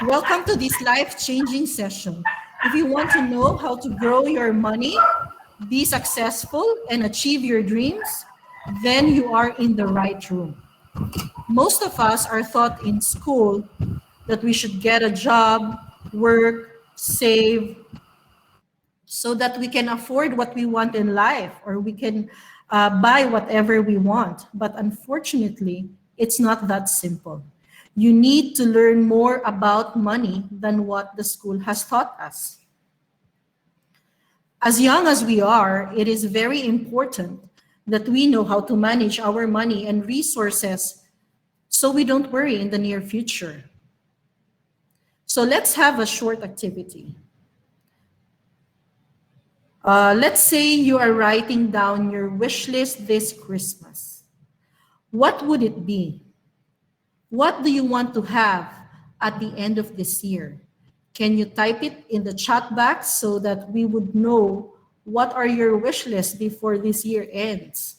Welcome to this life-changing session. If you want to know how to grow your money, be successful, and achieve your dreams, then you are in the right room. Most of us are taught in school that we should get a job, work, save, so that we can afford what we want in life, or we can buy whatever we want. But unfortunately, it's not that simple. You need to learn more about money than what the school has taught us. As young as we are, it is very important that we know how to manage our money and resources so we don't worry in the near future. So let's have a short activity. Let's say you are writing down your wish list this Christmas. What would it be? What do you want to have at the end of this year? Can you type it in the chat box so that we would know what are your wish lists before this year ends?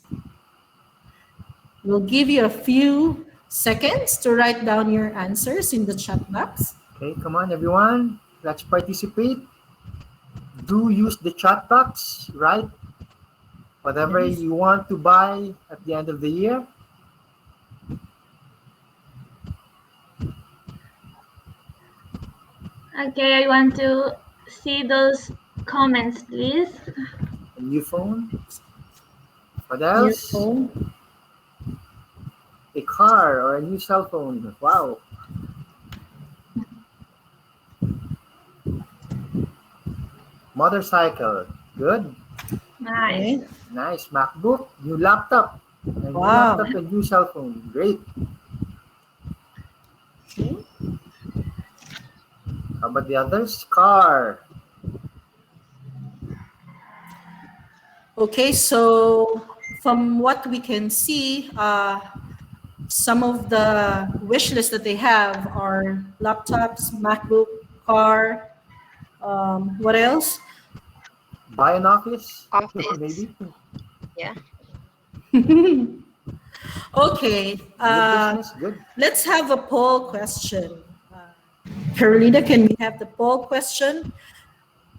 We'll give you a few seconds to write down your answers in the chat box. Okay, come on everyone, let's participate. Do use the chat box, right? Whatever you want to buy at the end of the year. Okay, I want to see those comments, please. A new phone. What else? New phone. A car or a new cell phone. Wow. Motorcycle. Good. Nice. Okay. Nice. MacBook. New laptop. And Wow. new laptop and new cell phone. Great. Okay. How about the others? Car. Okay, so from what we can see, some of the wish lists that they have are laptops, MacBook, car. What else? Buy an office. Office. Maybe. Yeah. Okay, New business. Good. let's have a poll question. Carolina, can we have the poll question?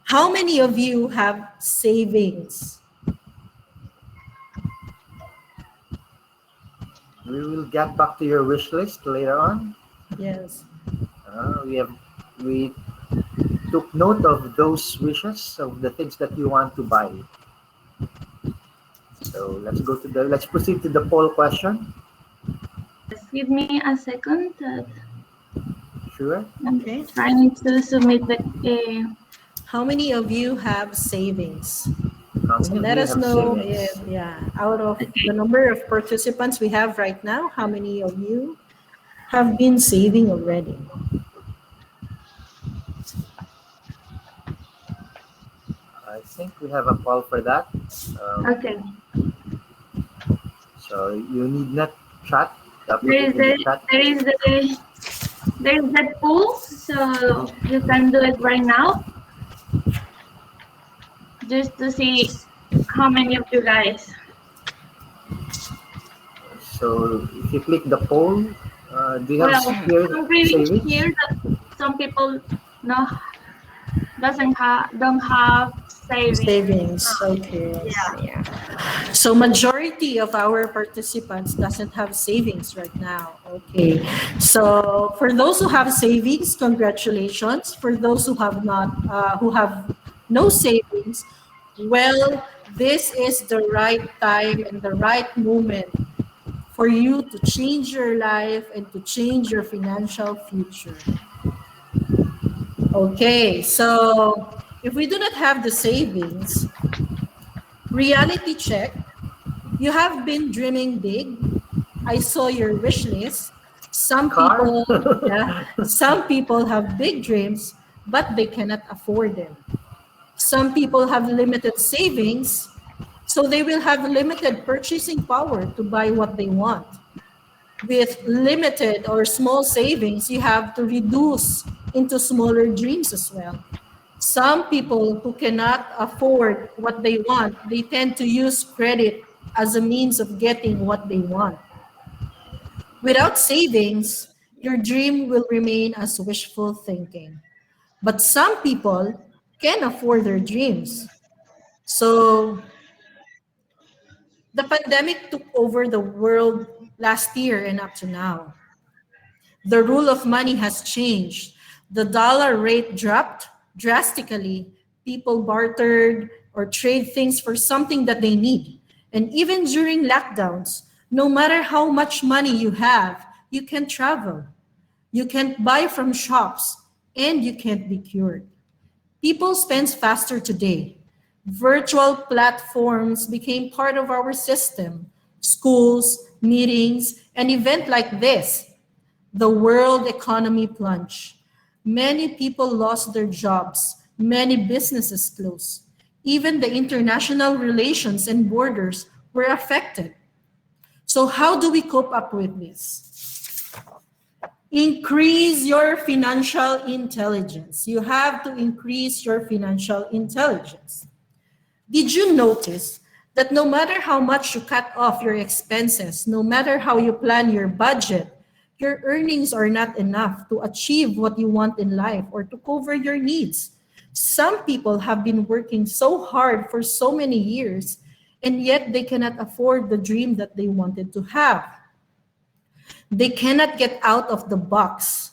How many of you have savings? We will get back to your wish list later on. Yes. We took note of those wishes, of the things that you want to buy. So let's proceed to the poll question. Just give me a second. Sure. I'm Okay. trying to submit the. How many of you have savings? How So many of let you us have know savings? if, out of the number of participants we have right now, how many of you have been saving already? I think we have a poll for that. Okay. So you need not chat. There is that pool, so you can do it right now. Just to see how many of you guys. So if you click the poll, do you have Well, here I'm pretty savings? sure that some people don't have savings. Savings, okay. Yeah. So majority of our participants doesn't have savings right now. Okay. So for those who have savings, congratulations. For those who have not, who have no savings, well, this is the right time and the right moment for you to change your life and to change your financial future. Okay, so if we do not have the savings, reality check, you have been dreaming big. I saw your wish list. Some Car? some people have big dreams, but they cannot afford them. Some people have limited savings, so they will have limited purchasing power to buy what they want. With limited or small savings, you have to reduce into smaller dreams as well. Some people who cannot afford what they want, they tend to use credit as a means of getting what they want. Without savings, your dream will remain as wishful thinking. But some people can afford their dreams. So the pandemic took over the world last year and up to now. The rule of money has changed. The dollar rate dropped drastically. People bartered or trade things for something that they need. And even during lockdowns, no matter how much money you have, you can't travel. You can't buy from shops, and you can't be cured. People spend faster today. Virtual platforms became part of our system. Schools, meetings, an event like this, the world economy plunged. Many people lost their jobs. Many businesses closed. Even the international relations and borders were affected. So how do we cope up with this? Increase your financial intelligence. You have to increase your financial intelligence. Did you notice that no matter how much you cut off your expenses, no matter how you plan your budget, your earnings are not enough to achieve what you want in life or to cover your needs? Some people have been working so hard for so many years, and yet they cannot afford the dream that they wanted to have. They cannot get out of the box.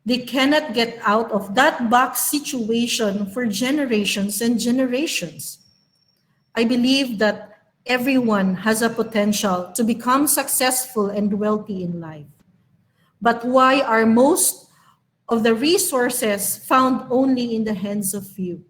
They cannot get out of that box situation for generations and generations. I believe that everyone has a potential to become successful and wealthy in life. But why are most of the resources found only in the hands of few?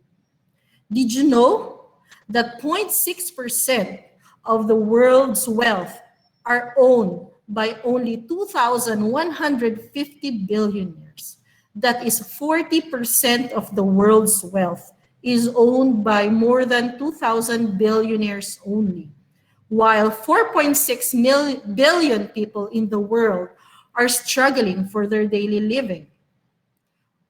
Did you know that 0.6% of the world's wealth are owned by only 2,150 billionaires? That is 40% of the world's wealth is owned by more than 2,000 billionaires only, while 4.6 billion people in the world are struggling for their daily living,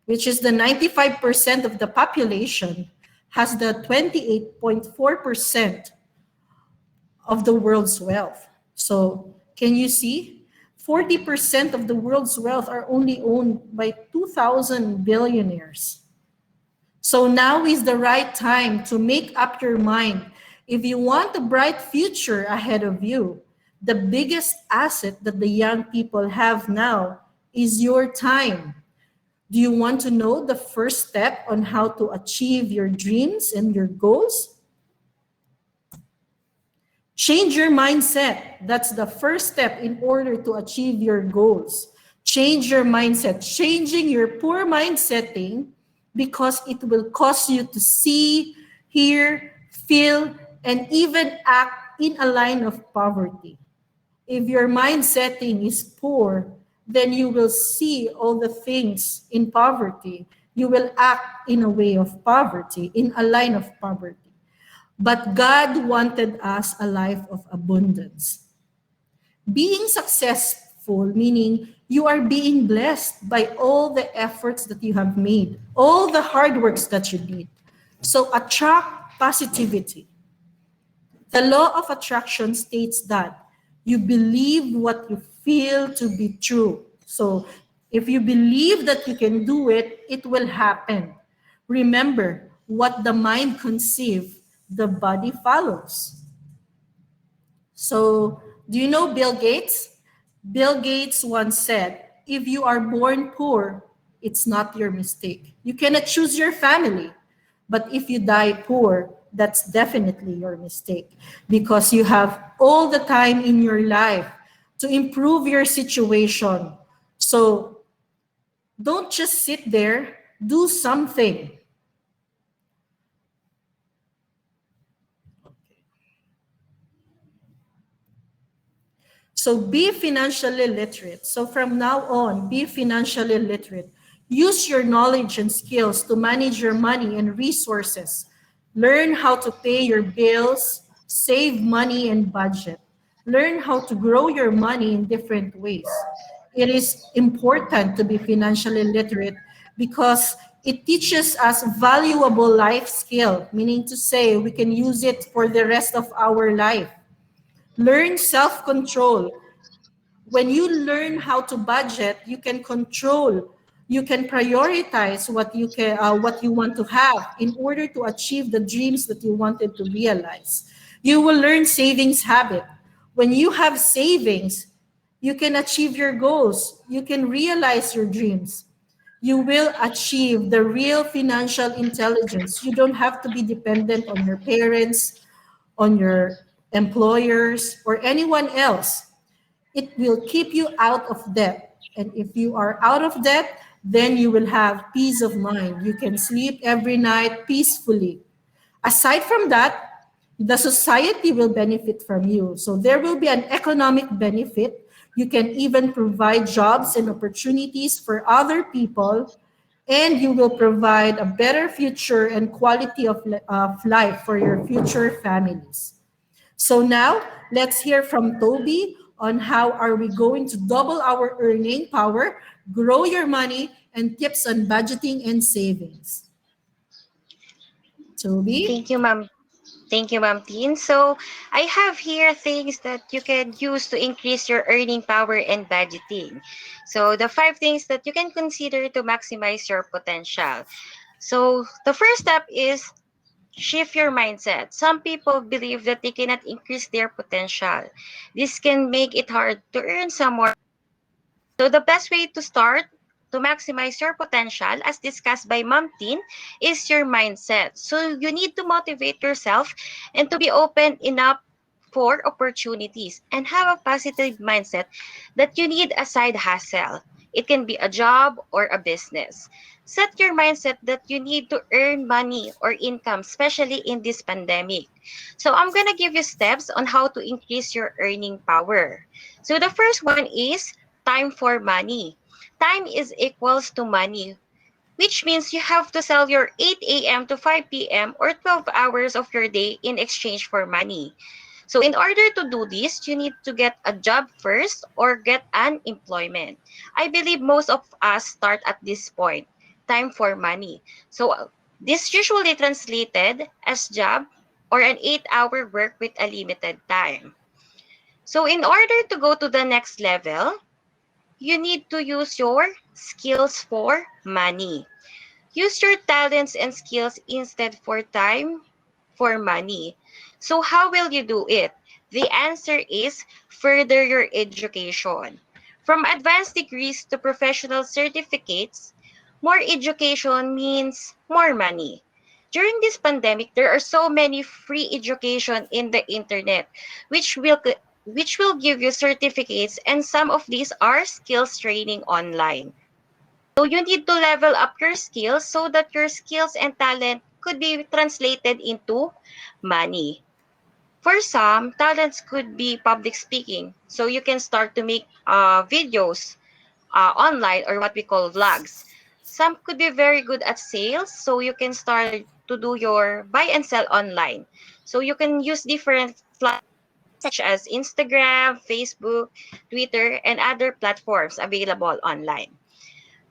which is the 95% of the population has the 28.4% of the world's wealth. So can you see? 40% of the world's wealth are only owned by 2,000 billionaires. So now is the right time to make up your mind. If you want a bright future ahead of you, the biggest asset that the young people have now is your time. Do you want to know the first step on how to achieve your dreams and your goals? Change your mindset. That's the first step in order to achieve your goals. Change your mindset. Changing your poor mindsetting, because it will cause you to see, hear, feel, and even act in a line of poverty. If your mindsetting is poor, then you will see all the things in poverty. You will act in a way of poverty, in a line of poverty. But God wanted us a life of abundance. Being successful, meaning you are being blessed by all the efforts that you have made, all the hard works that you did. So attract positivity. The law of attraction states that you believe what you feel to be true. So if you believe that you can do it, it will happen. Remember, what the mind conceives, the body follows. So, do you know Bill Gates? Bill Gates once said, if you are born poor, it's not your mistake. You cannot choose your family. But if you die poor, that's definitely your mistake, because you have all the time in your life to improve your situation. So, don't just sit there, do something. So be financially literate. So from now on, be financially literate. Use your knowledge and skills to manage your money and resources. Learn how to pay your bills, save money and budget. Learn how to grow your money in different ways. It is important to be financially literate because it teaches us valuable life skill, meaning to say we can use it for the rest of our life. Learn self-control. When you learn how to budget, you can control, you can prioritize what you want to have in order to achieve the dreams that you wanted to realize. You will learn savings habit. When you have savings, you can achieve your goals. You can realize your dreams. You will achieve the real financial intelligence. You don't have to be dependent on your parents, on your employers, or anyone else. It will keep you out of debt. And if you are out of debt, then you will have peace of mind. You can sleep every night peacefully. Aside from that, the society will benefit from you. So there will be an economic benefit. You can even provide jobs and opportunities for other people, and you will provide a better future and quality of life for your future families. So now, let's hear from Toby on how are we going to double our earning power, grow your money, and tips on budgeting and savings. Toby? Thank you, ma'am. Thank you, Ma'am Teen. So I have here things that you can use to increase your earning power and budgeting. So the 5 things that you can consider to maximize your potential. So the first step is shift your mindset. Some people believe that they cannot increase their potential. This can make it hard to earn some more. So the best way to start to maximize your potential, as discussed by Ma'am Tin, is your mindset. So you need to motivate yourself and to be open enough for opportunities and have a positive mindset that you need a side hustle. It can be a job or a business. Set your mindset that you need to earn money or income, especially in this pandemic. So I'm going to give you steps on how to increase your earning power. So the first one is time for money. Time is equals to money, which means you have to sell your 8 a.m. to 5 p.m. or 12 hours of your day in exchange for money. So in order to do this, you need to get a job first or get unemployment. I believe most of us start at this point, time for money. So this usually translated as job or an 8-hour work with a limited time. So in order to go to the next level, you need to use your skills for money. Use your talents and skills instead for time for money. So how will you do it? The answer is further your education. From advanced degrees to professional certificates, more education means more money. During this pandemic, there are so many free education in the internet, which will which will give you certificates, and some of these are skills training online. So you need to level up your skills so that your skills and talent could be translated into money. For some, talents could be public speaking. So you can start to make videos online, or what we call vlogs. Some could be very good at sales. So you can start to do your buy and sell online. So you can use different platforms such as Instagram, Facebook, Twitter, and other platforms available online.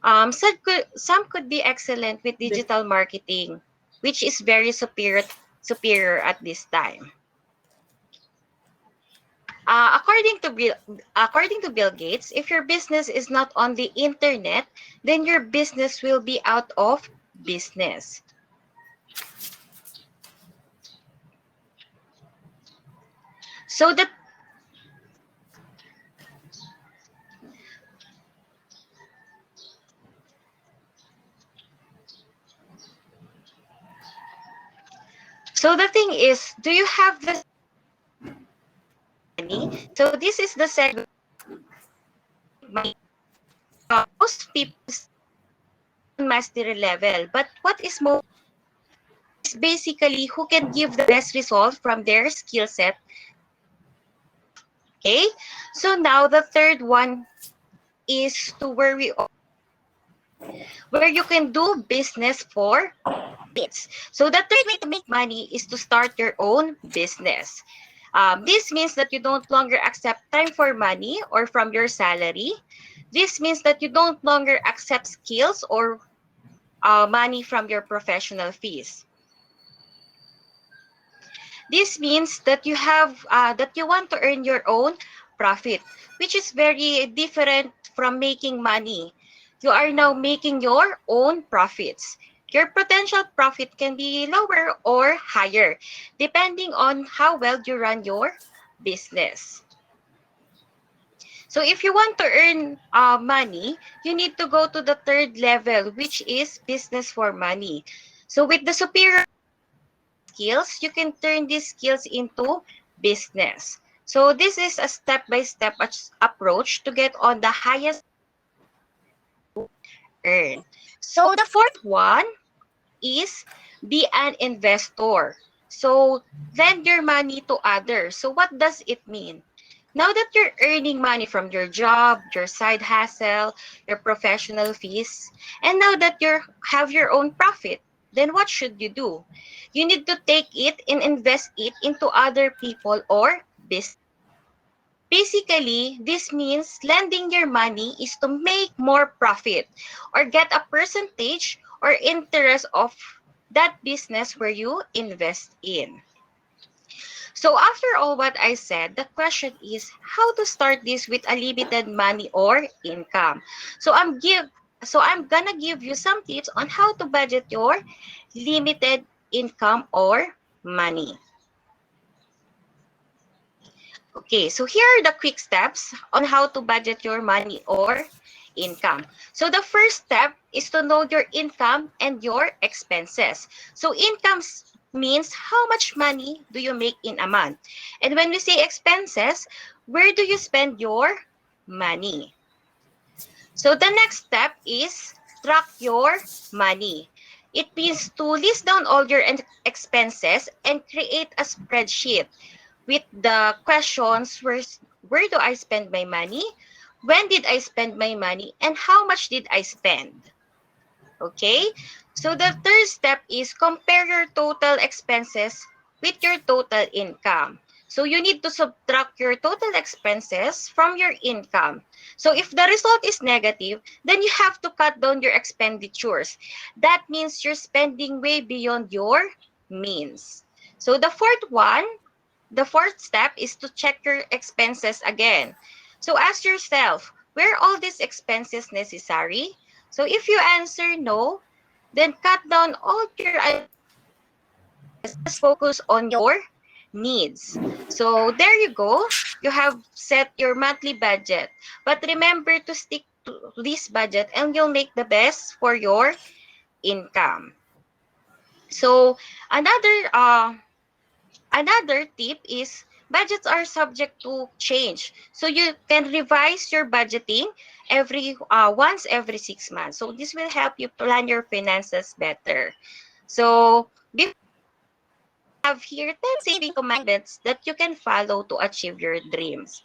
Some could be excellent with digital marketing, which is very superior at this time. According to Bill Gates, if your business is not on the internet, then your business will be out of business. So the so the thing is, do you have the money? So this is the segment. Most people on mastery level, but what is most is basically who can give the best result from their skill set. Okay, so now the third one is to where you can do business for bits. So the third way to make money is to start your own business. This means that you don't longer accept time for money or from your salary. This means that you don't longer accept skills or money from your professional fees. This means that you want to earn your own profit, which is very different from making money. You are now making your own profits. Your potential profit can be lower or higher, depending on how well you run your business. So if you want to earn money, you need to go to the third level, which is business for money. So with the superior skills, you can turn these skills into business. So this is a step-by-step approach to get on the highest earn. So the fourth one is be an investor. So lend your money to others. So what does it mean? Now that you're earning money from your job, your side hustle, your professional fees, and now that you have your own profit, then what should you do? You need to take it and invest it into other people or business. Basically, this means lending your money is to make more profit or get a percentage or interest of that business where you invest in. So after all what I said, the question is how to start this with a limited money or income. So I'm gonna give you some tips on how to budget your limited income or money. Okay, so here are the quick steps on how to budget your money or income. So the first step is to know your income and your expenses. So income means how much money do you make in a month? And when we say expenses, where do you spend your money? So the next step is track your money. It means to list down all your expenses and create a spreadsheet with the questions where do I spend my money? When did I spend my money? And how much did I spend? Okay? So the third step is compare your total expenses with your total income. So you need to subtract your total expenses from your income. So if the result is negative, then you have to cut down your expenditures. That means you're spending way beyond your means. So the fourth step is to check your expenses again. So ask yourself, were all these expenses necessary? So if you answer no, then cut down all your expenses. Just focus on your needs. So there you go. You have set your monthly budget. But remember to stick to this budget and you'll make the best for your income. So another tip is budgets are subject to change. So you can revise your budgeting once every 6 months. So this will help you plan your finances better. So before I have here 10 saving commandments that you can follow to achieve your dreams.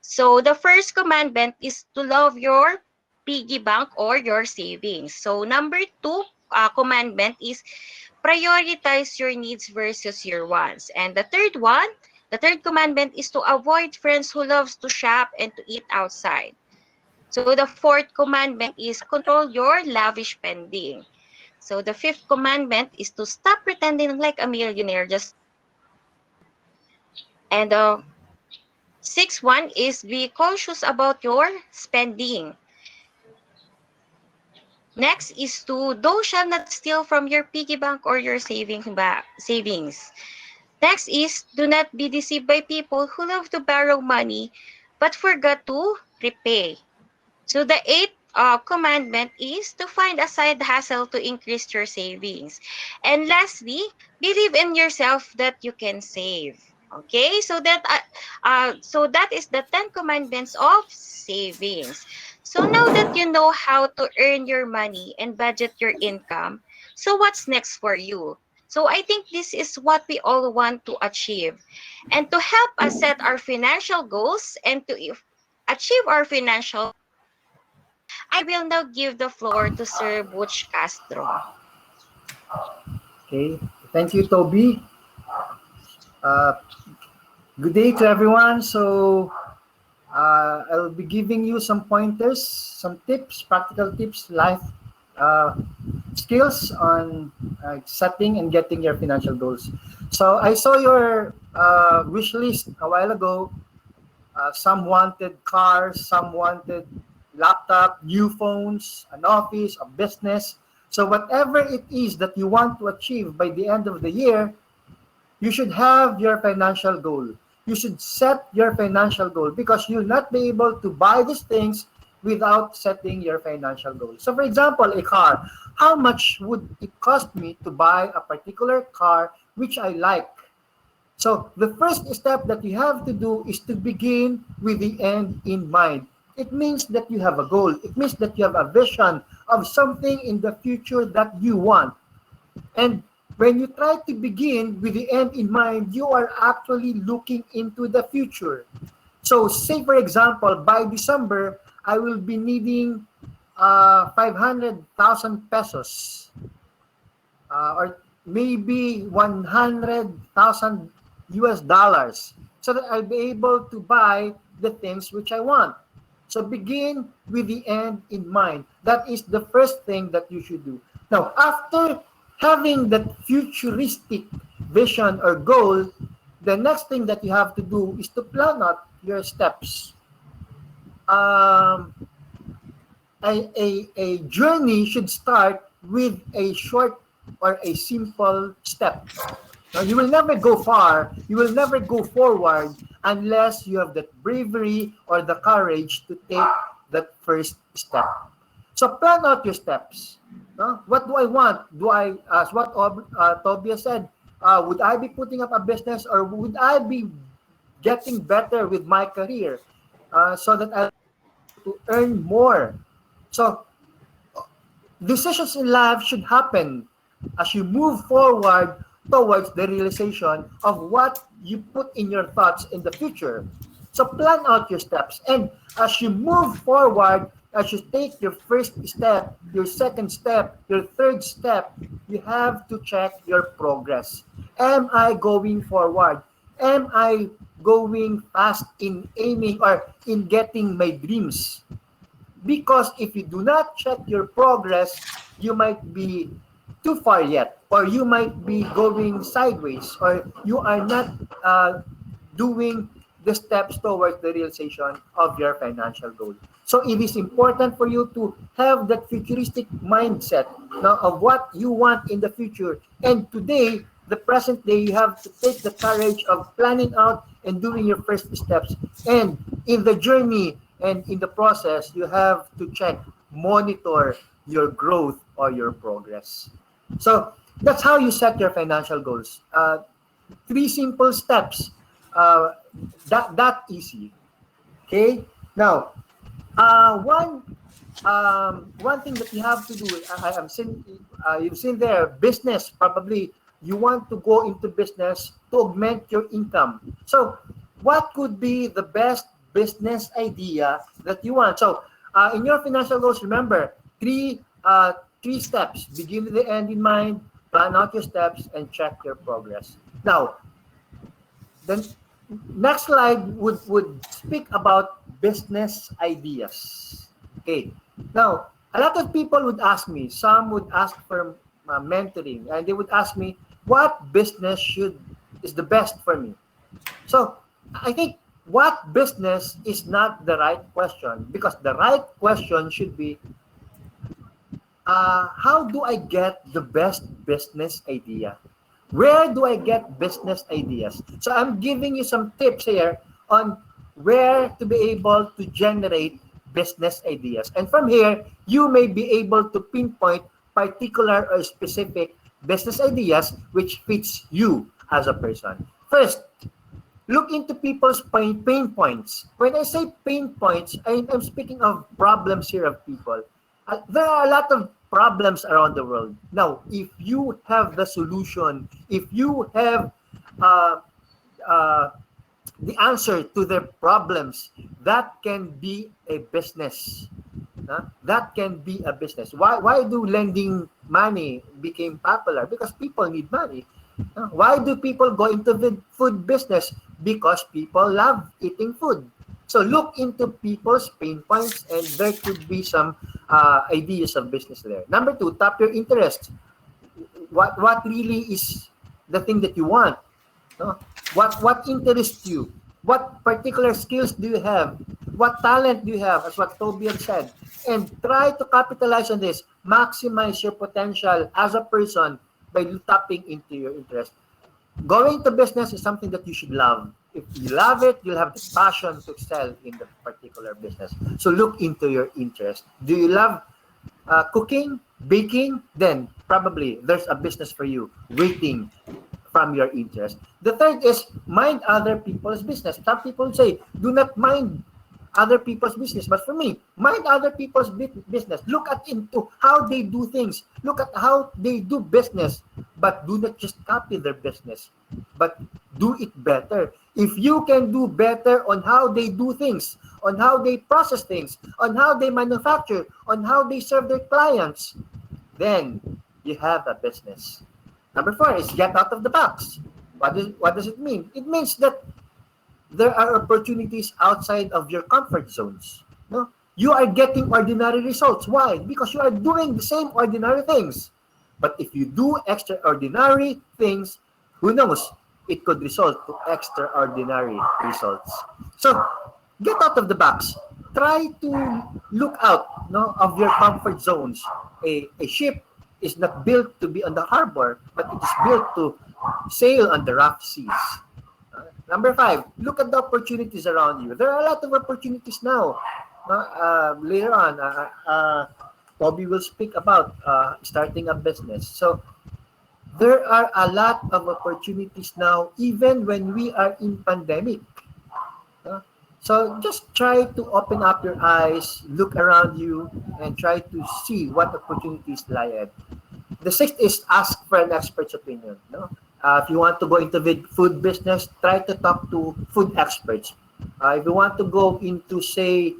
So the first commandment is to love your piggy bank or your savings. So number two commandment is prioritize your needs versus your wants. And the third commandment is to avoid friends who loves to shop and to eat outside. So the fourth commandment is control your lavish spending. So the fifth commandment is to stop pretending like a millionaire. And the sixth one is be cautious about your spending. Next is to thou shall not steal from your piggy bank or your savings. Next is do not be deceived by people who love to borrow money but forgot to repay. So the eighth commandment is to find a side hustle to increase your savings. And lastly, believe in yourself that you can save. Okay, so that is the 10 commandments of savings. So now that you know how to earn your money and budget your income, so what's next for you? So I think this is what we all want to achieve. And to help us set our financial goals and to achieve our financial, I will now give the floor to Sir Butch Castro. Okay. Thank you, Toby. Uh, Good day to everyone. So I'll be giving you some pointers, some tips, practical tips, life skills on setting and getting your financial goals. So I saw your wish list a while ago. Some wanted cars, some wanted laptop, new phones, an office, a business. So whatever it is that you want to achieve by the end of the year, you should have your financial goal. You should set your financial goal because you'll not be able to buy these things without setting your financial goal. So for example, a car, how much would it cost me to buy a particular car which I like? So the first step that you have to do is to begin with the end in mind. It means that you have a goal. It means that you have a vision of something in the future that you want. And when you try to begin with the end in mind, you are actually looking into the future. So say for example, by December, I will be needing 500,000 pesos or maybe 100,000 US dollars so that I'll be able to buy the things which I want. So begin with the end in mind. That is the first thing that you should do. Now, after having that futuristic vision or goal, the next thing that you have to do is to plan out your steps. A journey should start with a short or a simple step. Now, you will never go far, you will never go forward unless you have that bravery or the courage to take that first step. So plan out your steps. What do I want? Do I, as what Tobias said, would I be putting up a business or would I be getting better with my career so that I to earn more? So decisions in life should happen as you move forward towards the realization of what you put in your thoughts in the future. So plan out your steps. And as you move forward, as you take your first step, your second step, your third step, you have to check your progress. Am I going forward? Am I going fast in aiming or in getting my dreams? Because if you do not check your progress, you might be too far yet, or you might be going sideways, or you are not doing the steps towards the realization of your financial goal. So it is important for you to have that futuristic mindset now of what you want in the future. And today, the present day, you have to take the courage of planning out and doing your first steps. And in the journey and in the process, you have to check, monitor your growth or your progress. So that's how you set your financial goals. 3 simple steps. That easy. Okay. Now, one thing that you have to do. You've seen there business. Probably you want to go into business to augment your income. So, what could be the best business idea that you want? So, in your financial goals, remember three steps. Begin with the end in mind, plan out your steps, and check your progress. Now, the next slide would speak about business ideas. Okay. Now, a lot of people would ask me, some would ask for mentoring, and they would ask me, what business is the best for me? So, I think what business is not the right question, because the right question should be, how do I get the best business idea? Where do I get business ideas? So I'm giving you some tips here on where to be able to generate business ideas. And from here, you may be able to pinpoint particular or specific business ideas which fits you as a person. First, look into people's pain points. When I say pain points, I'm speaking of problems here of people. There are a lot of problems around the world. Now, if you have the solution, if you have the answer to their problems, that can be a business. That can be a business. Why do lending money became popular? Because people need money. Why do people go into the food business? Because people love eating food. So look into people's pain points, and there could be some ideas of business there. Number 2, tap your interests. What really is the thing that you want? What interests you? What particular skills do you have? What talent do you have, as what Toby had said? And try to capitalize on this. Maximize your potential as a person by tapping into your interest. Going to business is something that you should love. If you love it, you'll have the passion to excel in the particular business. So look into your interest. Do you love cooking, baking? Then probably there's a business for you waiting from your interest. The third is mind other people's business. Some people say, do not mind other people's business. But for me, mind other people's business. Look at into how they do things. Look at how they do business. But do not just copy their business, but do it better. If you can do better on how they do things, on how they process things, on how they manufacture, on how they serve their clients, then you have a business. Number 4 is get out of the box. What does it mean? It means that there are opportunities outside of your comfort zones. No? You are getting ordinary results. Why? Because you are doing the same ordinary things. But if you do extraordinary things, who knows? It could result to extraordinary results. So get out of the box. Try to look out, no, of your comfort zones. A ship is not built to be on the harbor, but it is built to sail on the rough seas. Number 5, look at the opportunities around you. There are a lot of opportunities now. Later on, Bobby will speak about starting a business. So there are a lot of opportunities now, even when we are in pandemic. So just try to open up your eyes, look around you, and try to see what opportunities lie ahead. The 6th is ask for an expert's opinion. No? If you want to go into the food business, try to talk to food experts. If you want to go into, say,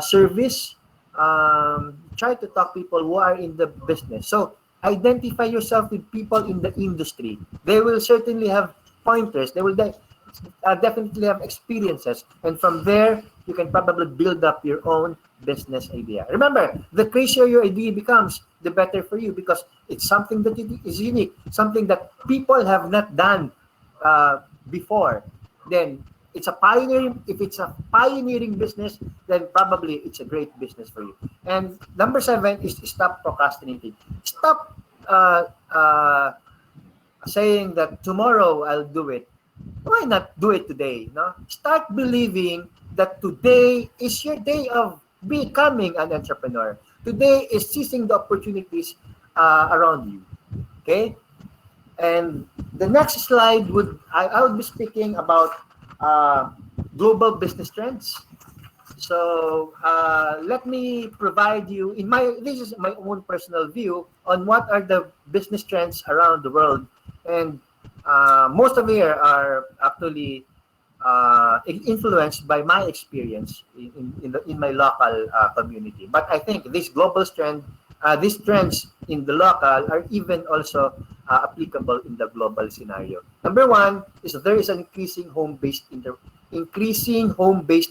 service, try to talk to people who are in the business. So identify yourself with people in the industry. They will certainly have pointers. They will definitely have experiences. And from there, you can probably build up your own business idea. Remember, the crazier your idea becomes, the better for you, because it's something that is unique, something that people have not done before. Then it's a pioneering. If it's a pioneering business, then probably it's a great business for you. And number 7 is stop procrastinating. Stop saying that tomorrow I'll do it. Why not do it today? No? Start believing that today is your day of becoming an entrepreneur. Today is seizing the opportunities around you. Okay? And the next slide I would be speaking about global business trends. So let me provide you this is my own personal view on what are the business trends around the world, and most of here are actually influenced by my experience in my local community. But I think this global trend, these trends in the local are even also applicable in the global scenario. Number 1 is there is an increasing home-based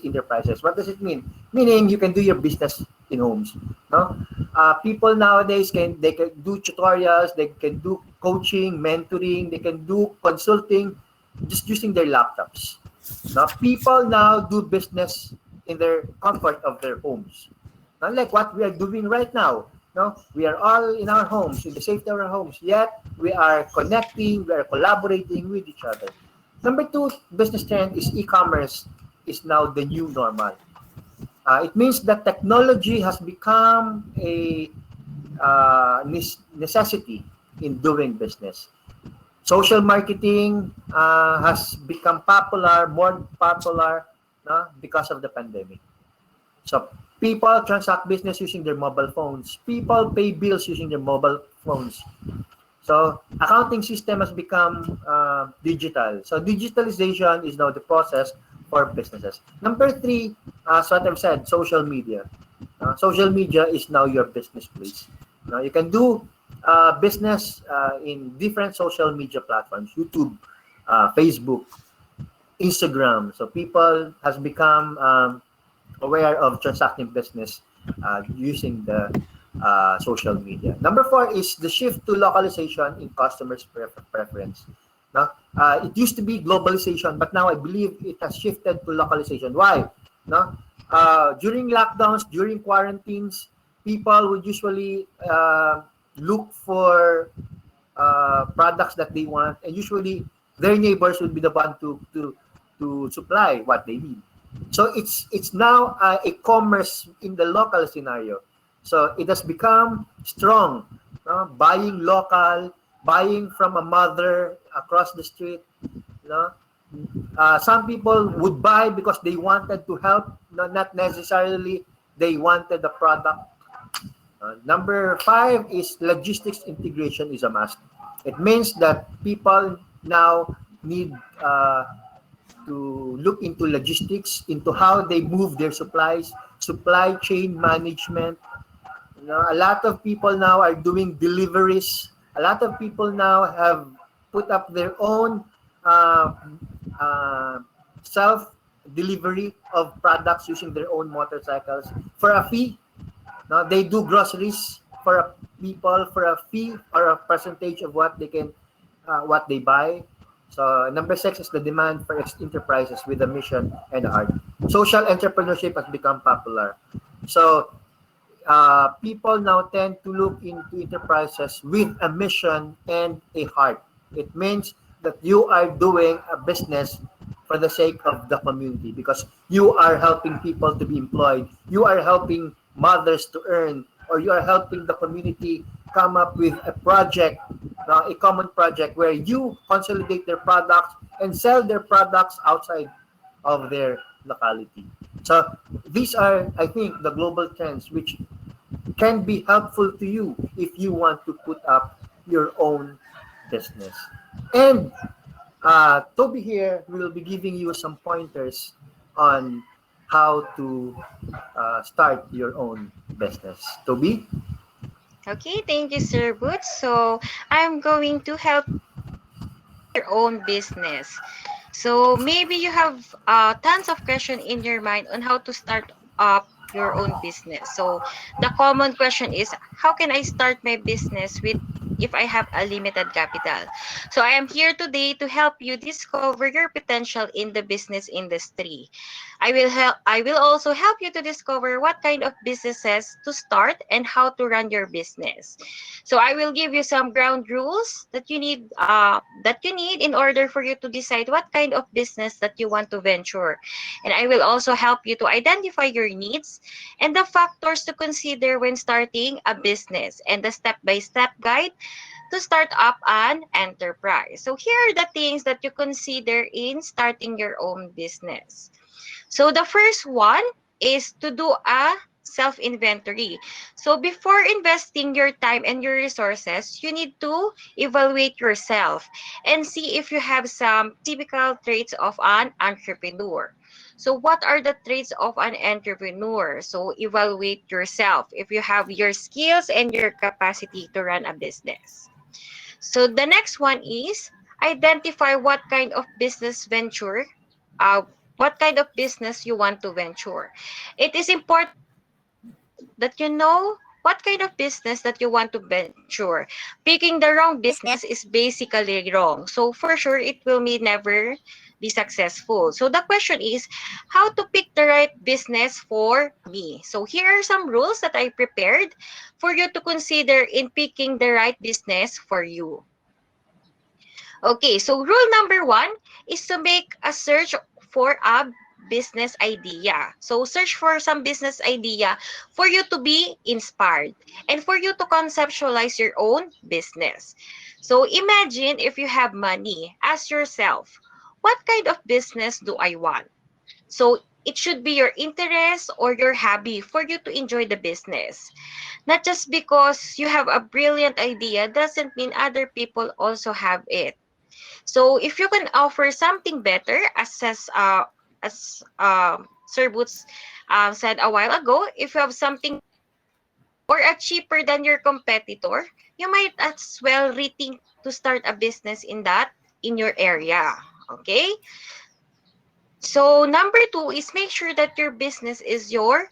enterprises. What does it mean? Meaning you can do your business in homes. No? People nowadays can do tutorials, they can do coaching, mentoring, they can do consulting just using their laptops. Now, people now do business in their comfort of their homes. Unlike what we are doing right now. No, we are all in our homes, in the safety of our homes, yet we are connecting, we are collaborating with each other. Number 2 business trend is e-commerce is now the new normal. It means that technology has become a necessity in doing business. Social marketing has become more popular because of the pandemic. So people transact business using their mobile phones. People pay bills using their mobile phones. So accounting system has become digital. So digitalization is now the process for businesses. Number 3, as what I've said, social media. Social media is now your business place. Now you can do business in different social media platforms: YouTube, Facebook, Instagram. So people has become aware of transacting business using the social media. Number 4 is the shift to localization in customers' preference. No? It used to be globalization, but now I believe it has shifted to localization. Why? No? During lockdowns, during quarantines, people would usually look for products that they want, and usually their neighbors would be the one to supply what they need. So it's now a commerce in the local scenario. So it has become strong. Buying local, buying from a mother across the street. You know, some people would buy because they wanted to help, not necessarily they wanted the product. Number 5 is logistics integration is a must. It means that people now need to look into logistics, into how they move their supplies, supply chain management. A lot of people now are doing deliveries. A lot of people now have put up their own uh, uh, self delivery of products using their own motorcycles for a fee. Now they do groceries for people for a fee or a percentage of what they can, what they buy. So number 6 is the demand for enterprises with a mission and a heart. Social entrepreneurship has become popular. So people now tend to look into enterprises with a mission and a heart. It means that you are doing a business for the sake of the community, because you are helping people to be employed, you are helping mothers to earn, or you are helping the community come up with a project, a common project where you consolidate their products and sell their products outside of their locality. So these are, I think, the global trends which can be helpful to you if you want to put up your own business. And Toby here will be giving you some pointers on how to start your own business. Toby? Okay, thank you, Sir Boots. So I'm going to help your own business. So maybe you have tons of questions in your mind on how to start up your own business. So the common question is, how can I start my business with if I have a limited capital? So I am here today to help you discover your potential in the business industry. I will also help you to discover what kind of businesses to start and how to run your business. So I will give you some ground rules that you need in order for you to decide what kind of business that you want to venture. And I will also help you to identify your needs and the factors to consider when starting a business and the step-by-step guide to start up an enterprise. So here are the things that you consider in starting your own business. So the first one is to do a self-inventory. So before investing your time and your resources, you need to evaluate yourself and see if you have some typical traits of an entrepreneur. So what are the traits of an entrepreneur? So evaluate yourself if you have your skills and your capacity to run a business. So the next one is identify uh, what kind of business you want to venture. It is important that you know what kind of business that you want to venture. Picking the wrong business is basically wrong. So for sure, it will never be successful. So the question is how to pick the right business for me. So here are some rules that I prepared for you to consider in picking the right business for you. Okay, so rule number 1 is to make a search for a business idea. So search for some business idea for you to be inspired and for you to conceptualize your own business. So imagine if you have money, ask yourself, what kind of business do I want? So it should be your interest or your hobby for you to enjoy the business. Not just because you have a brilliant idea doesn't mean other people also have it. So if you can offer something better, as Sir Boots said a while ago, if you have something or a cheaper than your competitor, you might as well rethink to start a business in your area. Okay. So number 2 is make sure that your business is your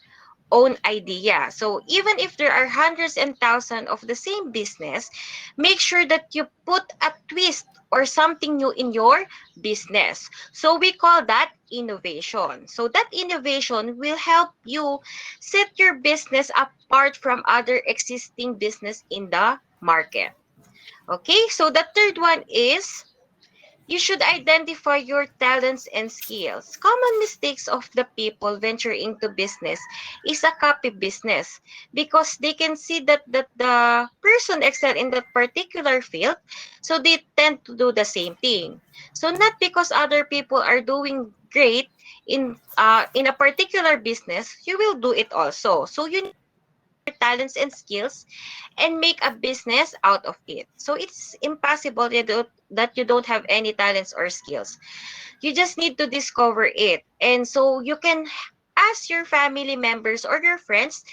own idea. So even if there are hundreds and thousands of the same business, make sure that you put a twist or something new in your business. So we call that innovation. So that innovation will help you set your business apart from other existing business in the market. Okay, so the third one is you should identify your talents and skills. Common mistakes of the people venture into business is a copy business because they can see that the person excel in that particular field, so they tend to do the same thing. So not because other people are doing great in a particular business, you will do it also. So you need your talents and skills and make a business out of it. So it's impossible that you don't have any talents or skills. You just need to discover it. And so you can ask your family members or your friends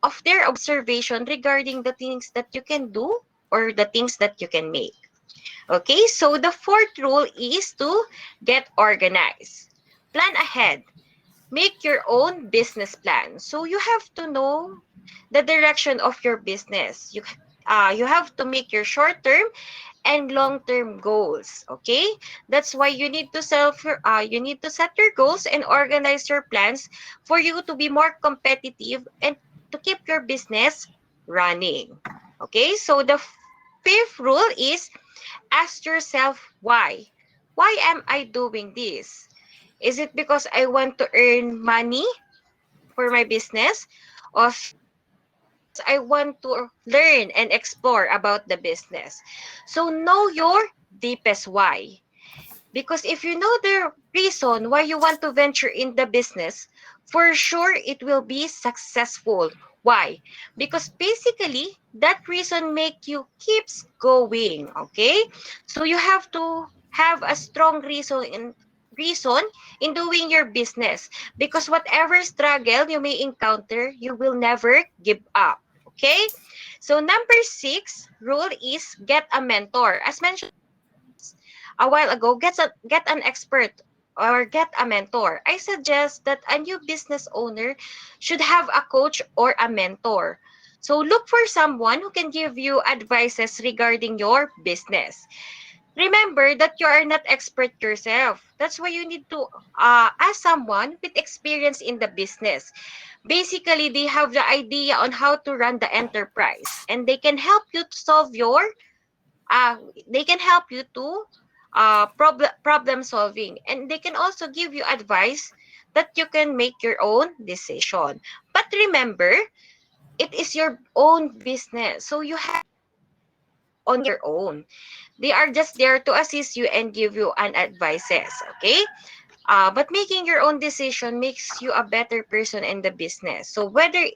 of their observation regarding the things that you can do or the things that you can make. Okay, so the fourth rule is to get organized. Plan ahead. Make your own business plan. So you have to know the direction of your business. You have to make your short term and long term goals. Okay, that's why you need to set your goals and organize your plans for you to be more competitive and to keep your business running. Okay, so the fifth rule is ask yourself why am I doing this? Is it because I want to earn money for my business, or because I want to learn and explore about the business? So know your deepest why. Because if you know the reason why you want to venture in the business, for sure it will be successful. Why? Because basically that reason make you keeps going. Okay? So you have to have a strong reason in doing your business, because whatever struggle you may encounter, you will never give up. Okay? So number 6 rule is get a mentor. As mentioned a while ago, get an expert or get a mentor. I suggest that a new business owner should have a coach or a mentor. So look for someone who can give you advices regarding your business. Remember that you are not expert yourself. That's why you need to ask someone with experience in the business. Basically, they have the idea on how to run the enterprise, and uh, they can help you to problem solving, and they can also give you advice that you can make your own decision. But remember, it is your own business, so you have on your own. They are just there to assist you and give you an advices. Okay, but making your own decision makes you a better person in the business. So whether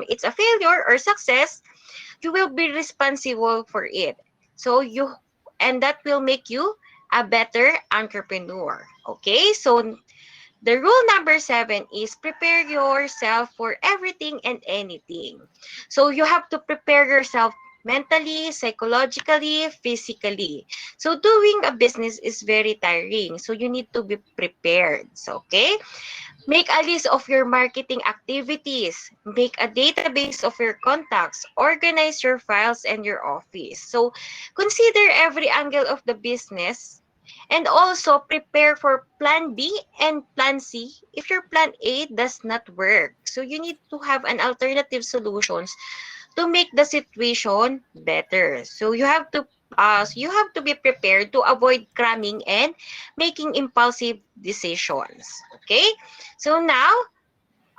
it's a failure or success, you will be responsible for it. So and that will make you a better entrepreneur. Okay, so the rule number 7 is prepare yourself for everything and anything. So you have to prepare yourself mentally, psychologically, physically. So doing a business is very tiring. So you need to be prepared. So, okay? Make a list of your marketing activities. Make a database of your contacts. Organize your files and your office. So consider every angle of the business, and also prepare for plan B and plan C if your plan A does not work. So you need to have an alternative solutions to make the situation better. So you have to be prepared to avoid cramming and making impulsive decisions. Okay? So now,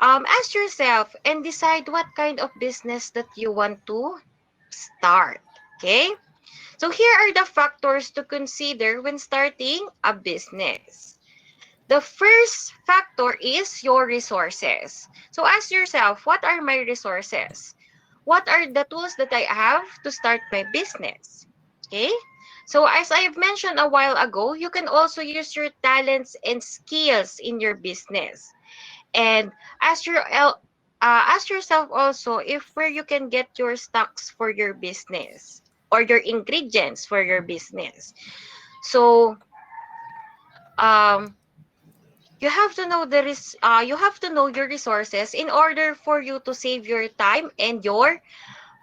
ask yourself and decide what kind of business that you want to start. Okay? So here are the factors to consider when starting a business. The first factor is your resources. So ask yourself, what are my resources? What are the tools that I have to start my business? Okay? So as I've mentioned a while ago, you can also use your talents and skills in your business. And ask yourself also if where you can get your stocks for your business or your ingredients for your business. So um You have to know you have to know your resources in order for you to save your time and your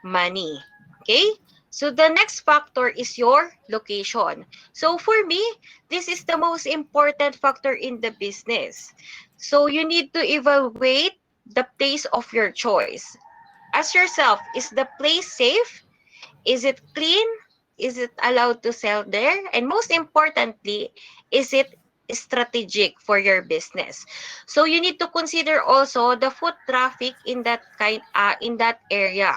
money. Okay? So the next factor is your location. So for me, this is the most important factor in the business. So you need to evaluate the place of your choice. Ask yourself, is the place safe? Is it clean? Is it allowed to sell there? And most importantly, is it strategic for your business? So you need to consider also the foot traffic in that area.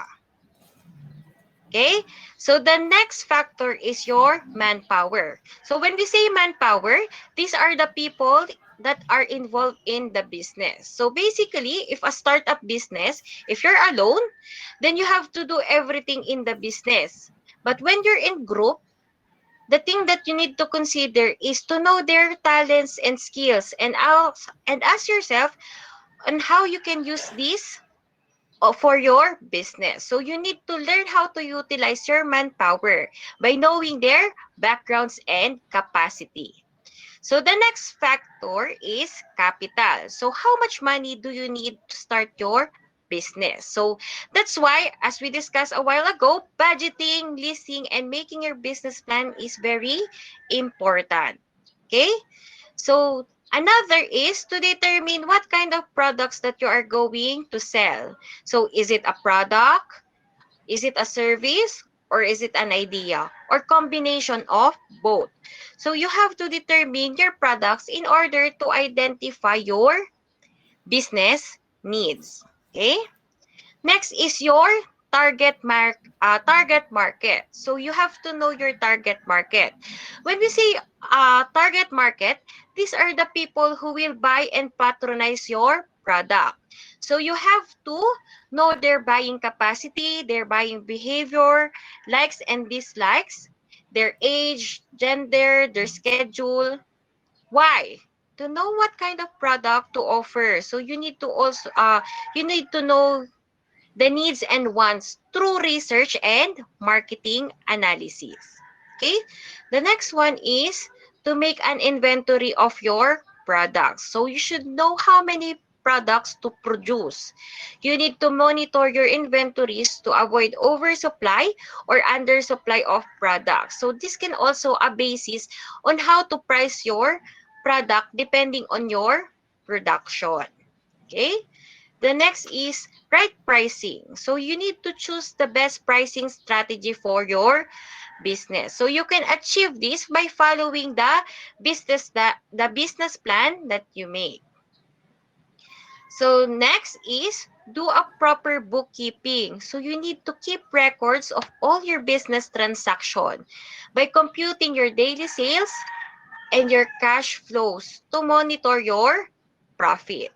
Okay? So the next factor is your manpower. So when we say manpower, these are the people that are involved in the business. So basically, if a startup business, if you're alone, then you have to do everything in the business. But when you're in group, the thing that you need to consider is to know their talents and skills and ask yourself on how you can use these for your business. So you need to learn how to utilize your manpower by knowing their backgrounds and capacity. So the next factor is capital. So how much money do you need to start your business? So that's why, as we discussed a while ago, budgeting, listing, and making your business plan is very important. Okay? So another is to determine what kind of products that you are going to sell. So is it a product? Is it a service? Or is it an idea? Or combination of both? So you have to determine your products in order to identify your business needs. Okay? Next is your target market. So you have to know your target market. When we say target market, these are the people who will buy and patronize your product. So you have to know their buying capacity, their buying behavior, likes and dislikes, their age, gender, their schedule. Why? To know what kind of product to offer. So you need to know the needs and wants through research and marketing analysis. Okay? The next one is to make an inventory of your products. So you should know how many products to produce. You need to monitor your inventories to avoid oversupply or undersupply of products. So this can also a basis on how to price your product depending on your production. Okay? The next is right pricing. So you need to choose the best pricing strategy for your business. So you can achieve this by following the business plan that you make. So next is do a proper bookkeeping. So you need to keep records of all your business transaction by computing your daily sales and your cash flows to monitor your profit.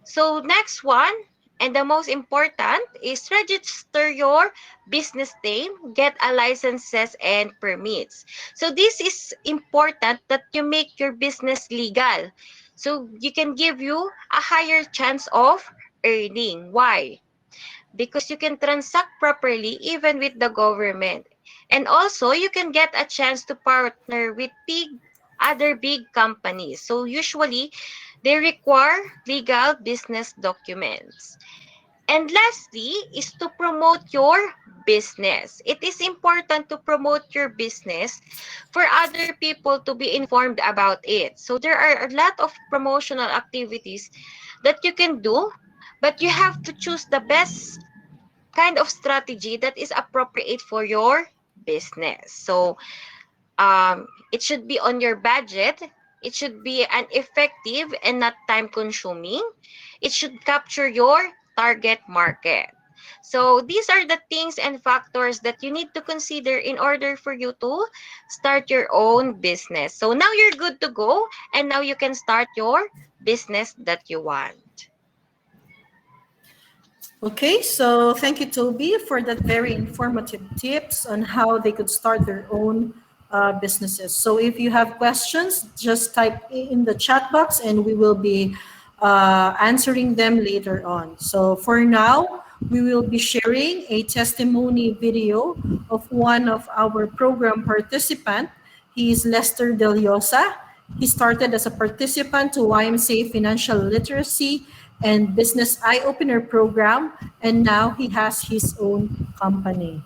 So next one, and the most important, is register your business name, get a licenses and permits. So this is important that you make your business legal. So you can give you a higher chance of earning. Why? Because you can transact properly even with the government. And also, you can get a chance to partner with other big companies. So usually, they require legal business documents. And lastly is to promote your business. It is important to promote your business for other people to be informed about it. So there are a lot of promotional activities that you can do, but you have to choose the best kind of strategy that is appropriate for your business. So it should be on your budget. It should be an effective and not time consuming. It should capture your target market. So these are the things and factors that you need to consider in order for you to start your own business. So now you're good to go and now you can start your business that you want. Okay, so thank you, Toby, for that very informative tips on how they could start their own businesses. So if you have questions, just type in the chat box and we will be answering them later on. So for now, we will be sharing a testimony video of one of our program participant. He is Lester Deliosa, He started as a participant to YMCA Financial Literacy and Business Eye Opener program, and now he has his own company.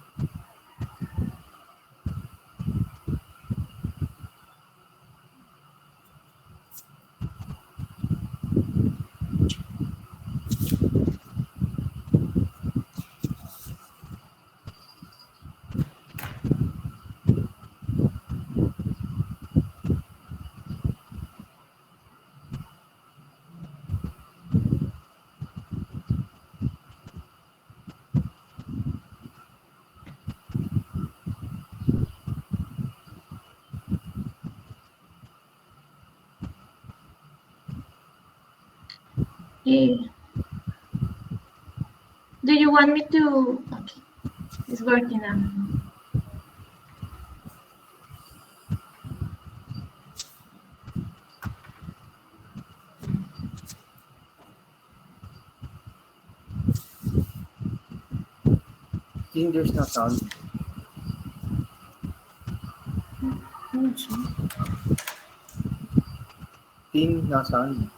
Okay. Do you want me to? Okay, it's working now. Think there's no sound. Think no sound.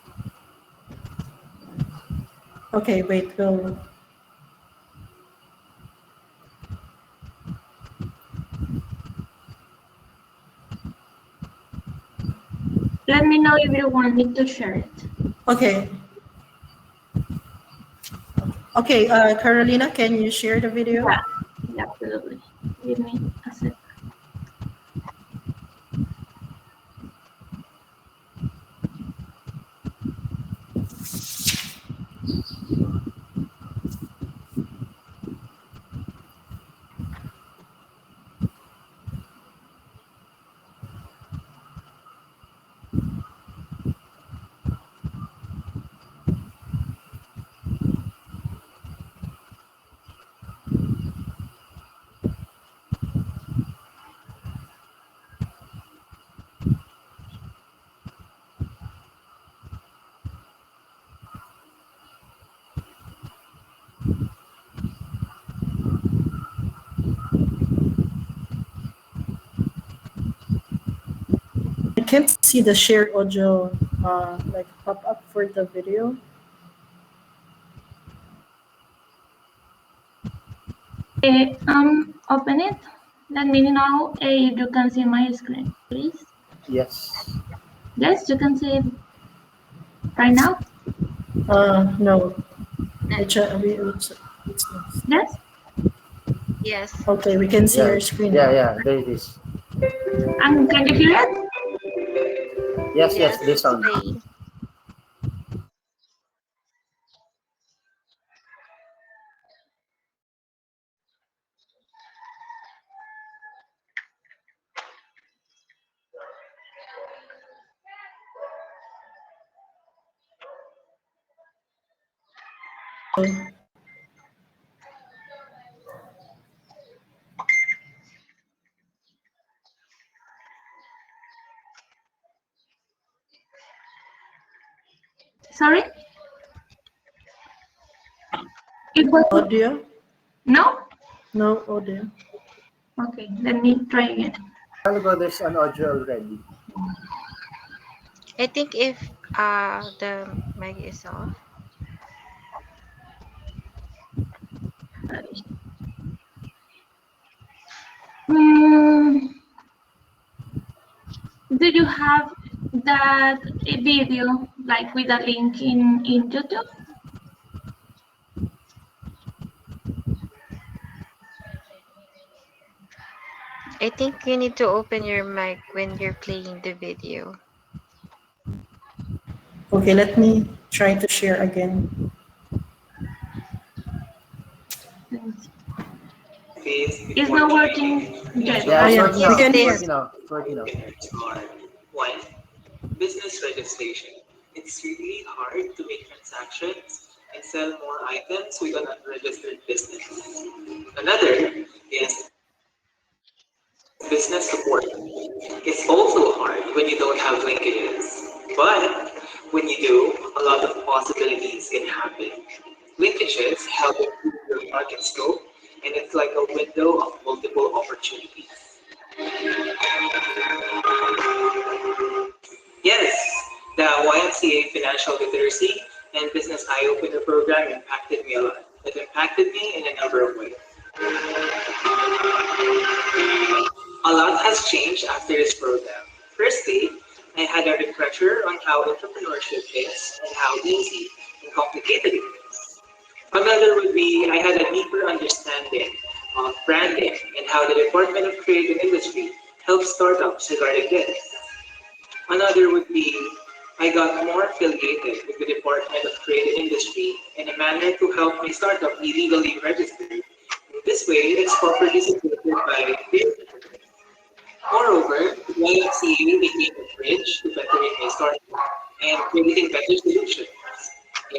Okay, wait, we'll... Let me know if you want me to share it. Okay. Okay, Carolina, can you share the video? Yeah, absolutely. Give me a sec. I can't see the share audio like pop up for the video. Open it. Let me know if you can see my screen, please. Yes. Yes, you can see it right now. No. Yes. Yes. Yes. Okay, we can see Yeah. your screen. Yeah. There it is. And can you hear it? Yes. Yes, There's it's sound. playing. Sorry. It was Audio? no. No audio. Okay, let me try again. A while ago, there's an audio already. I think if the mic is off. Mm, do you have that video like with a link in YouTube? I think you need to open your mic when you're playing the video. Okay, let me try to share again. It's not working yet, Yeah, it's right? working we now. can It's hear. working now. It's working now. Are one, business registration. It's really hard to make transactions and sell more items with an unregistered business. Another is business support. It's also hard when you don't have linkages. But when you do, a lot of possibilities can happen. Linkages help improve your market scope, and it's like a window of multiple opportunities. financial literacy and business eye-opener program impacted me a lot. It impacted me in a number of ways. A lot has changed after this program. Firstly, I had a refresher on how entrepreneurship is and how easy and complicated it is. Another would be I had a deeper understanding of branding and how the Department of Trade and Industry helps startups regarding this. Another would be I got more affiliated with the Department of Trade and Industry in a manner to help my startup be legally registered. In this way, it's properly supported by peer. Moreover, the YMCA became a bridge to bettering my startup and creating better solutions.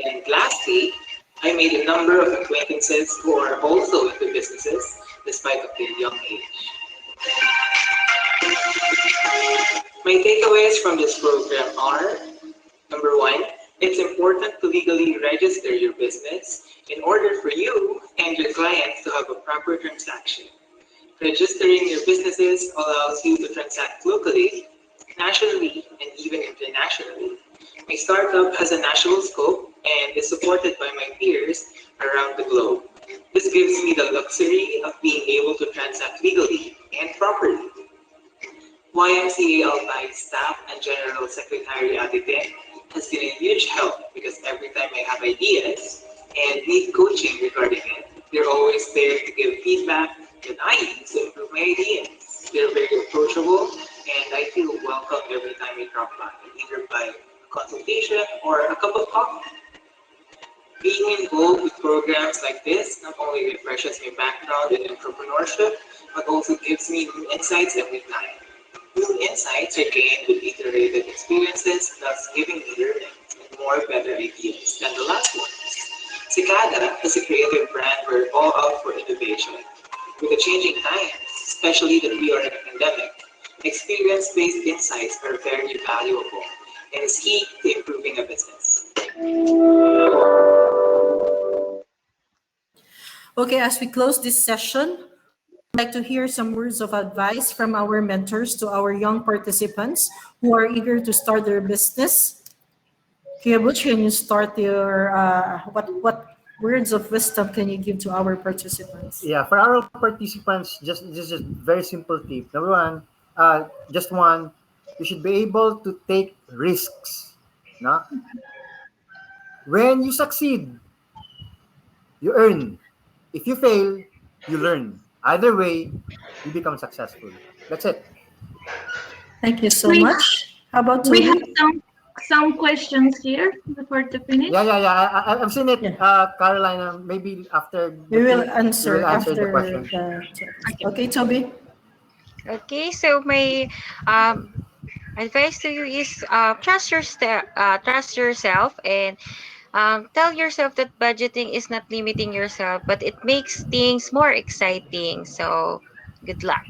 And lastly, I made a number of acquaintances who are also into businesses despite of their young age. My takeaways from this program are: number one, it's important to legally register your business in order for you and your clients to have a proper transaction. Registering your businesses allows you to transact locally, nationally, and even internationally. My startup has a national scope and is supported by my peers around the globe. This gives me the luxury of being able to transact legally and properly. YMCA Albay staff and General Secretary Adite has been a huge help because every time I have ideas and need coaching regarding it, they're always there to give feedback that I use to improve my ideas. They're very approachable and I feel welcome every time I drop by, either by a consultation or a cup of coffee. Being involved with programs like this not only refreshes my background in entrepreneurship, but also gives me new insights every time. New insights are gained with iterated experiences, thus giving me learning and more better ideas than the last ones. Cicada is a creative brand we're all out for innovation. With the changing times, especially that we are in a pandemic, experience-based insights are very valuable and is key to improving a business. Okay, as we close this session, I'd like to hear some words of advice from our mentors to our young participants who are eager to start their business. Kuya Butch, can you start your, what words of wisdom can you give to our participants? Yeah, for our participants, just a very simple tip. Number one, just one, you should be able to take risks. No? When you succeed, you earn. If you fail, you learn. Either way, you become successful. That's it. Thank you so We much. How about we have Toby? some questions here before to finish. Yeah. I've seen it, Yeah. Carolina. Maybe after We will you will answer answer the after question. the. Okay, Toby. Okay, so my advice to you is trust yourself, and tell yourself that budgeting is not limiting yourself, but it makes things more exciting. So good luck.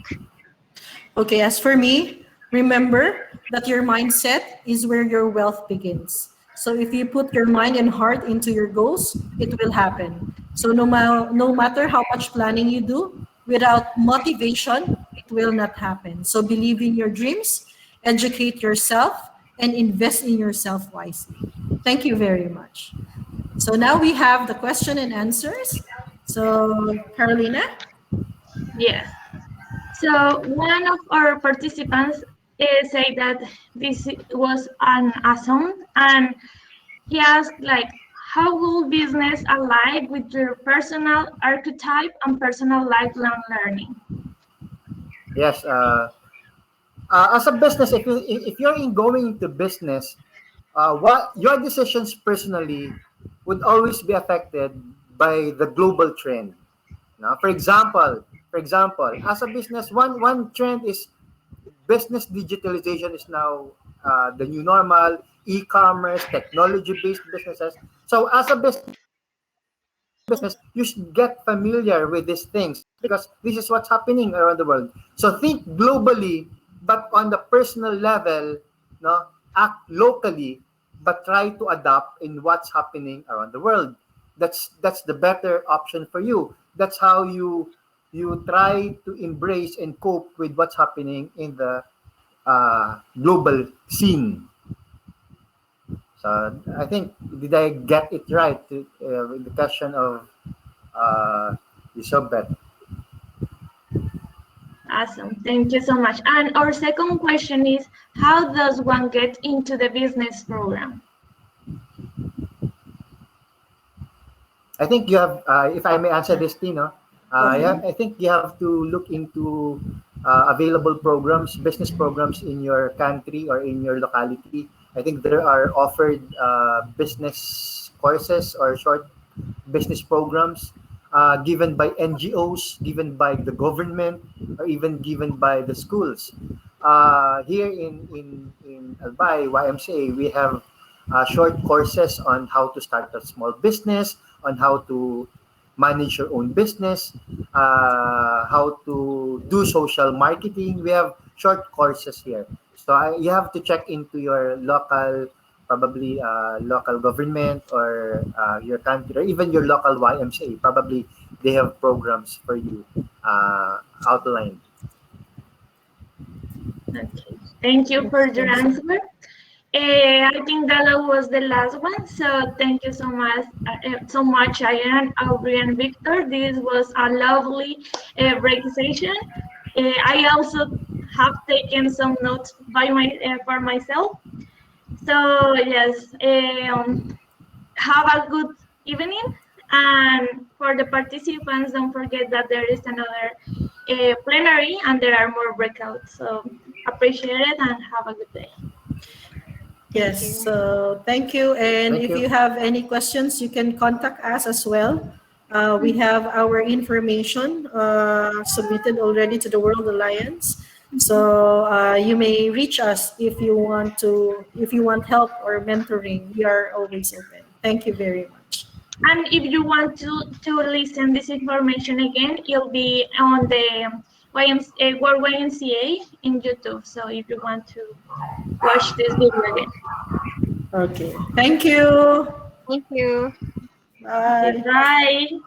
Okay, as for me, remember that your mindset is where your wealth begins. So if you put your mind and heart into your goals, it will happen. So no matter how much planning you do, without motivation, it will not happen. So believe in your dreams, educate yourself, and invest in yourself wisely. Thank you very much. So now we have the question and answers. So Carolina? Yes. So one of our participants said that this was an awesome, and he asked like, how will business align with your personal archetype and personal lifelong learning? Yes. As a business, if you're in going into business, what your decisions personally would always be affected by the global trend. Now, for example, as a business, one trend is business digitalization is now the new normal. E-commerce, technology-based businesses. So, as a business, you should get familiar with these things because this is what's happening around the world. So think globally, but on the personal level, no, act locally, but try to adapt in what's happening around the world. That's the better option for you. That's how you try to embrace and cope with what's happening in the global scene. So I think, did I get it right with the question of Elizabeth? Awesome. Thank you so much. And our second question is, how does one get into the business program? I think you have, if I may answer this, Tino, Okay. I think you have to look into available programs, business programs in your country or in your locality. I think there are offered business courses or short business programs given by NGOs, given by the government, or even given by the schools. Here in Albay, YMCA, we have short courses on how to start a small business, on how to manage your own business, how to do social marketing. We have short courses here. So you have to check into your local, probably local government or your country, or even your local YMCA. Probably they have programs for you outlined. Okay. Thank you for your answer. I think that was the last one. So thank you so much, Ian, Aubrey, and Victor. This was a lovely break session. I also have taken some notes for myself. So yes, have a good evening. And for the participants, don't forget that there is another plenary and there are more breakouts. So appreciate it and have a good day. Yes, you. so thank you. And Thank if you. you have any questions, you can contact us as well. We have our information submitted already to the World Alliance. So you may reach us if you want help or mentoring. We are always open. Thank you very much. And if you want to listen this information again, it'll be on the World YMCA in YouTube. So if you want to watch this video again. Okay. Thank you. Thank you. Bye. Bye.